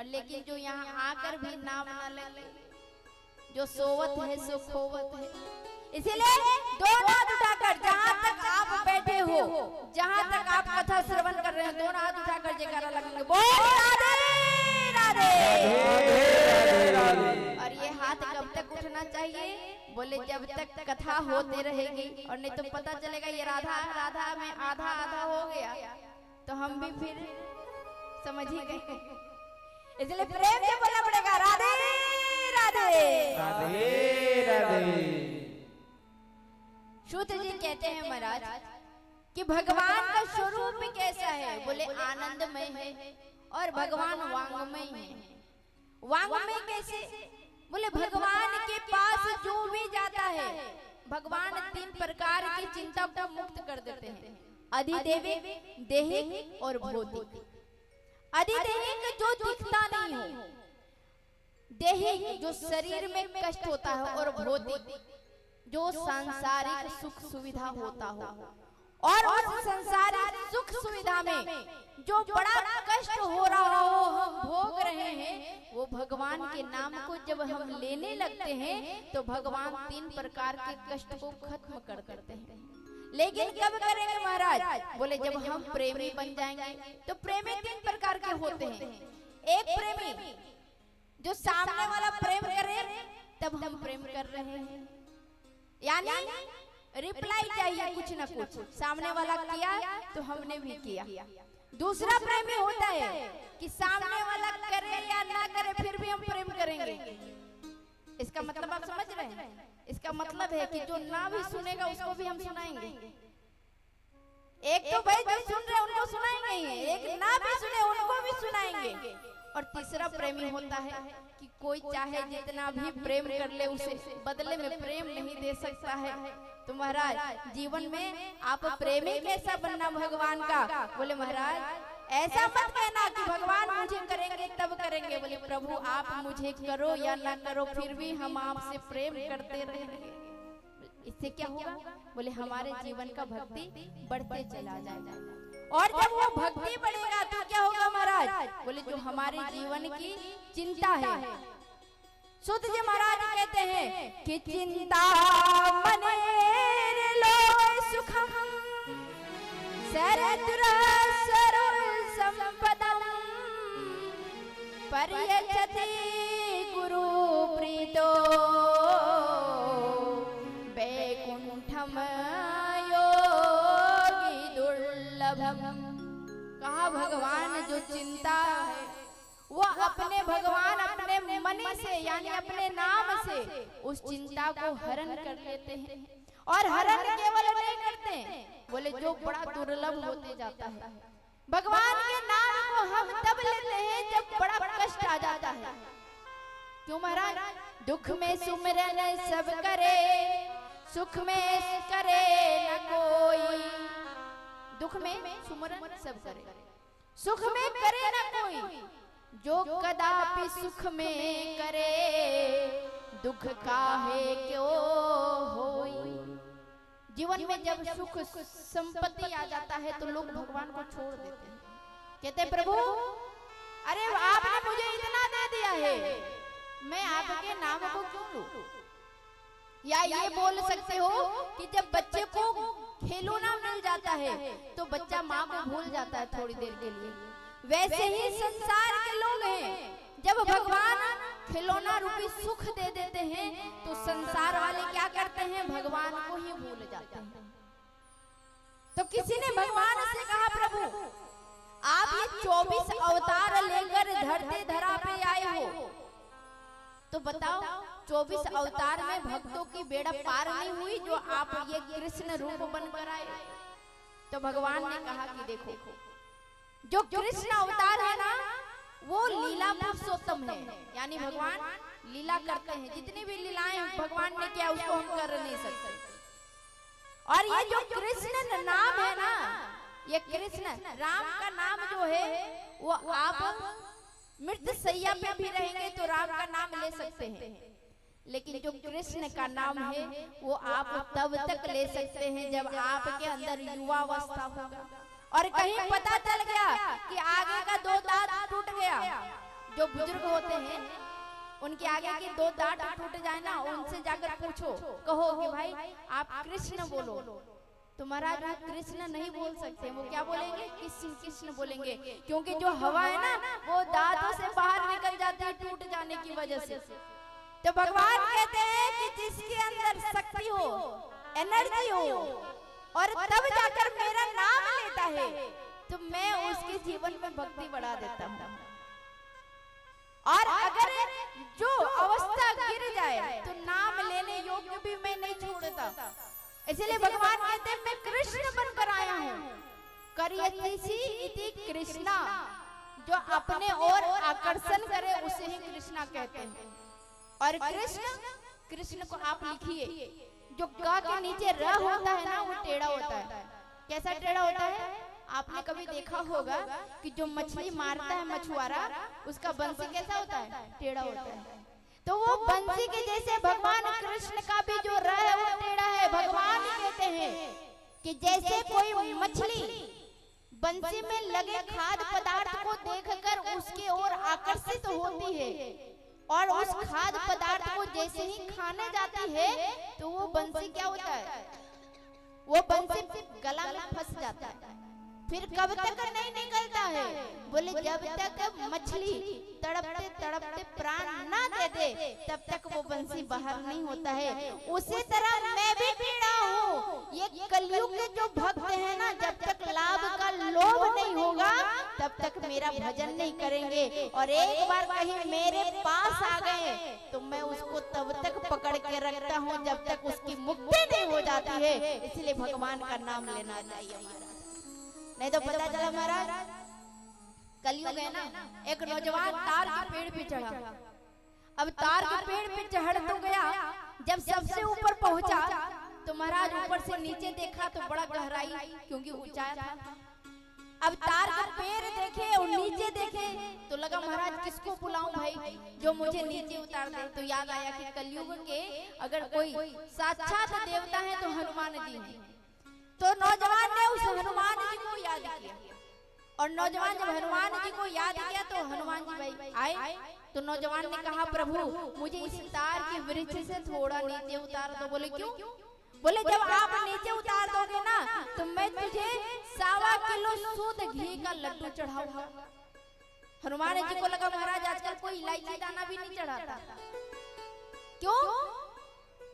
और लेकिन जो यहाँ आकर भी नाम न ले, जो सोवत है सो खोवत है। इसीलिए दोनों हाथ उठाकर जहाँ तक आप बैठे हो, जहाँ तक आप कथा श्रवण कर रहे हैं, दोनों हाथ उठाकर जयकारा लगाएंगे, बोल राधे राधे। और ये हाथ कब तक उठना चाहिए? बोले जब तक कथा होते रहेगी, और नहीं तो पता चलेगा ये राधा राधा में आधा आधा हो गया तो हम भी फिर समझ ही गए। इसलिए प्रेम से बोलना पड़ेगा राधे राधे राधे राधे। सूत जी कहते हैं महाराज कि भगवान का स्वरूप कैसा है? बोले आनंदमय है, और भगवान वांगमय है। वांगमय कैसे? बोले भगवान के पास जो भी जाता है, भगवान 3 प्रकार की चिंता को मुक्त कर देते हैं, अधिदैविक, दैहिक और भौतिक। अधिदैविक जो दिखता नहीं हो, दैहिक जो शरीर में कष्ट होता है, और भौतिक जो सांसारिक सुख सुविधा होता हो। और उस संसारिक सुख सुविधा में जो बड़ा कष्ट हो रहा हो, हम भोग रहे हैं, वो भगवान के नाम को जब हम लेने लगते हैं तो भगवान 3 प्रकार के कष्ट को खत्म कर देते हैं। लेकिन कब करेंगे महाराज? बोले जब हम प्रेमी बन जाएंगे। तो प्रेमी 3 प्रकार के होते हैं। एक प्रेमी जो सामने वाला प्रेम करे तब हम प्रेम कर रहे हैं, यानी रिप्लाई चाहिए कुछ ना कुछ, सामने वाला किया तो हमने भी किया। दूसरा प्रेमी होता है कि सामने वाला करे या ना करे फिर भी हम प्रेम करेंगे। इसका मतलब आप समझ रहे हैं? इसका मतलब है कि जो ना भी सुनेगा उसको भी हम सुनाएंगे। एक तो भाई जो सुन रहे उनको सुनाएंगे ही, एक ना भी सुने उनको भी सुनाएंगे। और तीसरा प्रेमी होता है कि कोई चाहे जितना भी प्रेम कर ले, उसे बदले में प्रेम नहीं दे सकता है। तो महाराज जीवन में आप प्रेमी कैसा बनना भगवान का? बोले महाराज ऐसा मत कहना कि भगवान मुझे करेंगे तब करेंगे। बोले प्रभु आप मुझे करो या ना करो, फिर भी हम आपसे प्रेम करते रहेंगे। इससे क्या होगा? बोले हमारे जीवन का भक्ति बढ़ते चला जाएगा। और जब वो भक्ति बढ़ेगा तो क्या होगा महाराज? बोले जो हमारे जीवन की चिंता है। सूत जी महाराज कहते हैं कि चिंता मने सुखम सरतुर सरुल संपदम पर्यचति गुरु प्रीतो बैकुंठम योगी दुर्लभम। कहा भगवान जो चिंता है वो अपने भगवान अपने मन से यानी अपने नाम से उस चिंता को हरण कर लेते हैं। और हरण केवल नहीं करते, बोले जो बड़ा दुर्लभ होते जाता है। भगवान के नाम को हम तब लेते हैं जब बड़ा कष्ट आ जाता है। क्यों महाराज? दुख में सुमिरन सब करे, सुख में करे न कोई। दुख में सुमिरन सब करे, सुख में करे न कोई। जो कदापि सुख में करे, दुख काहे क्यों होई। जीवन में जब सुख संपत्ति आ जाता है तो लोग भगवान को छोड़ देते हैं। कहते हैं प्रभु अरे आपने मुझे इतना दे दिया है, मैं आपके नाम को क्यों लूं? या ये बोल सकते हो कि जब बच्चे को खिलौना मिल जाता है तो बच्चा माँ को भूल जाता है थोड़ी देर के लिए। वैसे ही संसार के लोग हैं, जब भगवान खिलौना रूपी सुख दे देते हैं तो संसार वाले क्या करते हैं? भगवान को ही भूल जाते हैं। तो किसी ने भगवान से कहा प्रभु आप ये 24 अवतार लेकर धरती धरा पे आए हो, तो बताओ 24 अवतार में भक्तों की बेड़ा पार नहीं हुई जो आप ये कृष्ण रूप बनकर आए? तो भगवान ने कहा कि देखो जो कृष्ण अवतार है ना वो लीला पुरुषोत्तम है, यानी भगवान लीला करते हैं। जितनी भी लीलाएं भगवान ने किया उसको हम कर नहीं सकते। और ये जो कृष्ण नाम है ना, ये कृष्ण राम का नाम जो है वो आप मृत सैया पे भी रहेंगे तो राम का नाम ले सकते हैं, लेकिन जो कृष्ण का नाम है वो आप तब तक ले सकते हैं जब आपके अंदर युवावस्था होगा। और कहीं पता चल गया कि आगे का 2 दांत टूट गया, जो बुजुर्ग होते हैं उनके आगे के दो दांत टूट जाए ना, उनसे जाकर पूछो, कहो कि भाई आप कृष्ण बोलो, तो महाराज वो कृष्ण नहीं बोल सकते, वो क्या बोलेंगे? कृष्ण कृष्ण बोलेंगे, क्योंकि जो हवा है ना वो दांतों से बाहर निकल जाती है टूट जाने की वजह से। तो भगवान कहते हैं कि जिसके अंदर शक्ति हो, एनर्जी हो, और तब जाकर मेरा नाम लेता है, तो मैं उसके जीवन में भक्ति बढ़ा देता हूँ। और अगर जो अवस्था गिर जाए तो नाम लेने योग्य भी मैं नहीं छोड़ता। इसलिए भगवान कहते हैं मैं कृष्ण बनकर आया हूँ। करियति इति कृष्णा, जो अपने ओर आकर्षण करे उसे ही कृष्णा कहते हैं। और कृष्ण को आप लिखिए, जो ग के नीचे र होता है ना वो टेढ़ा होता है। कैसा टेढ़ा होता है? आपने कभी देखा होगा कि जो मछली मारता है मछुआरा, उसका बंसी कैसा होता है? टेढ़ा होता है। तो वो बंसी के जैसे भगवान कृष्ण का भी जो र है वो टेढ़ा है। भगवान कहते हैं कि जैसे कोई मछली बंसी में लगे खाद्य पदार्थ को देखकर उसके ओर आकर्षित होती है, और उस खाद्य पदार्थ को जैसे ही खाने जाती है तो वो बंसी क्या होता है? वो बंसी गला में फंस जाता है। फिर कब तक नहीं निकलता है? बोले जब तक मछली तड़पते तड़पते प्राण ना दे दे तब तक वो बंसी बाहर नहीं होता है। उसी तरह मैं भी टेढ़ा हूँ। ये कलयुग के जो भक्त हैं ना, जब तक लाभ का लोभ नहीं होगा तब तक मेरा भजन नहीं करेंगे, और एक बार कहीं मेरे पास आ गए तो मैं उसको तब तक पकड़ के रखता हूँ जब तक उसकी मुक्ति नहीं हो जाती है। इसलिए भगवान का नाम लेना चाहिए, नहीं तो पता चला महाराज कलयुग है ना। एक नौजवान तार के पेड़ पे चढ़ा। अब तार के पेड़ पे चढ़ तो गया, जब सबसे ऊपर पहुंचा तो महाराज ऊपर से नीचे देखा तो बड़ा गहराई, क्योंकि ऊंचाई था। अब तार के पेड़ देखे और नीचे देखे तो लगा महाराज किसको बुलाऊं भाई जो मुझे नीचे उतार दे। तो याद आया कि कलयुग के अगर कोई साक्षात देवता है तो हनुमान जी हैं। तो नौजवान ने उस हनुमान जी को याद किया, और नौजवान जब हनुमान जी को याद किया तो हनुमान जी भाई आए। तो नौजवान ने कहा प्रभु मुझे इस तार के वृक्ष से थोड़ा नीचे उतार दो। बोले क्यों? बोले जब आप नीचे उतार दोगे ना तो मैं तुझे 1.25 किलो शुद्ध घी का लड्डू चढ़ाऊंगा। हनुमान जी को लगा महाराज आजकल कोई इलायची दाना भी नहीं चढ़ाता। क्यों?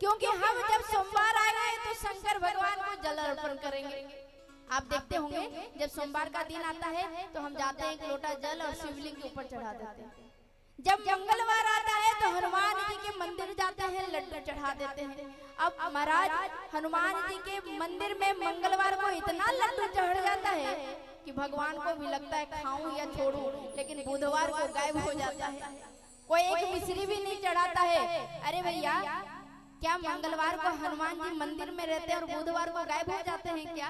क्योंकि हम जब सोमवार आएंगे तो शंकर भगवान को जल अर्पण करेंगे। आप देखते होंगे जब सोमवार का दिन आता है तो हम जाते हैं एक लोटा जल और शिवलिंग के ऊपर चढ़ा देते हैं। जब मंगलवार आता है तो हनुमान जी के मंदिर जाते हैं, लड्डू चढ़ा देते हैं। अब महाराज हनुमान जी के मंदिर में मंगलवार को इतना लड्डू चढ़ जाता है कि भगवान को भी लगता है खाऊं या छोड़ूं, लेकिन बुधवार को गायब हो जाता है। कोई एक मिश्री भी नहीं चढ़ाता है। अरे भैया क्या मंगलवार को हनुमान जी मंदिर में रहते हैं और बुधवार को गायब हो जाते हैं क्या?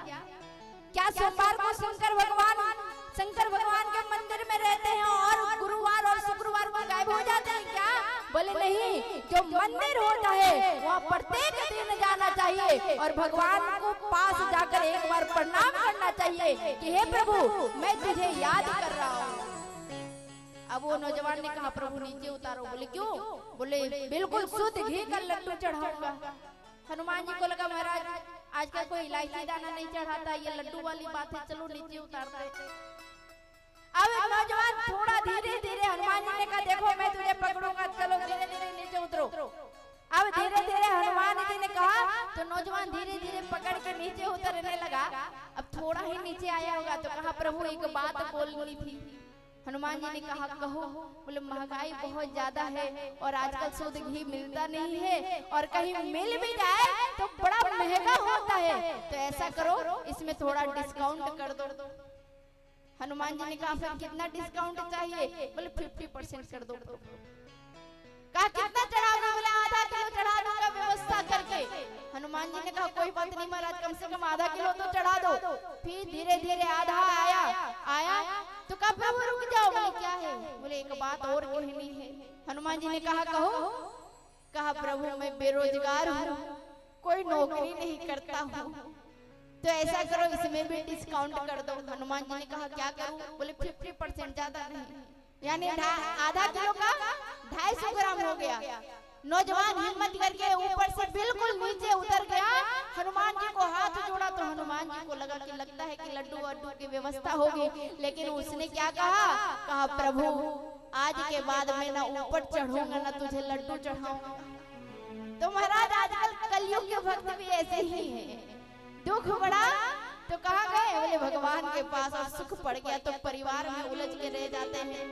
क्या सोमवार को शंकर भगवान के मंदिर में रहते हैं और गुरुवार और शुक्रवार को गायब हो जाते हैं क्या? बोले नहीं, जो मंदिर होता है वहाँ प्रत्येक दिन जाना चाहिए और भगवान को पास जाकर एक बार प्रणाम करना चाहिए कि हे प्रभु मैं तुझे याद कर रहा हूँ। अब वो नौजवान ने कहा प्रभु नीचे उतारो। बोले क्यों? बोले बिल्कुल शुद्ध घी का लड्डू चढ़ाऊंगा। हनुमान जी को लगा महाराज आजकल कोई इलायची दाना नहीं चढ़ाता, ये लड्डू वाली बात है, चलो नीचे उतारते। अब नौजवान थोड़ा धीरे धीरे, हनुमान जी ने कहा देखो मैं तुझे पकड़ूंगा, चलो धीरे धीरे नीचे उतरो। अब धीरे धीरे हनुमान जी ने कहा तो नौजवान धीरे धीरे पकड़ के नीचे उतरने लगा। अब थोड़ा ही नीचे आया होगा तो कहा प्रभु एक बात बोलनी थी। हनुमान जी ने कहा कहो। बोले महंगाई बहुत ज्यादा है और आजकल शुद्ध घी मिलता नहीं है, और कहीं मिल भी जाए तो बड़ा महंगा होता है, तो ऐसा करो इसमें थोड़ा डिस्काउंट कर दो। हनुमान जी ने कहा फिर कितना डिस्काउंट चाहिए? बोले 50% कर दो। कहा कितना चढ़ा दो? बोले आधा किलो चढ़ा दूंगा व्यवस्था करके। हनुमान जी ने कहा कोई बात नहीं महाराज, कम से कम आधा किलो तो चढ़ा दो। फिर धीरे धीरे आधा आया तो कहा प्रभु रुक जाओ। बोले क्या है? बोले एक बात और कहनी है। हनुमान जी ने कहा कहो। कहा प्रभु मैं बेरोजगार हूँ, कोई नौकरी नहीं करता हूँ, तो ऐसा करो इसमें भी डिस्काउंट कर दो। हनुमान जी ने कहा क्या करूं? बोले 50%, ज्यादा नहीं। यानी आधा किलो का 250 ग्राम हो गया। नौजवान हिम्मत करके ऊपर से बिल्कुल नीचे उतर गया, हनुमान जी को हाथ जोड़ा तो हनुमान जी को लगा कि लगता है कि लड्डू वड्डू की व्यवस्था होगी, लेकिन उसने क्या कहा प्रभु आज के बाद मैं ना ऊपर चढ़ूंगा ना तुझे लड्डू चढ़ाऊंगा। तो महाराज आजकल कलयुग के भक्त भी ऐसे ही हैं, दुख बड़ा तो कहाँ गए, बोले भगवान के पास, और सुख पड़ गया तो परिवार में उलझ के रह जाते हैं।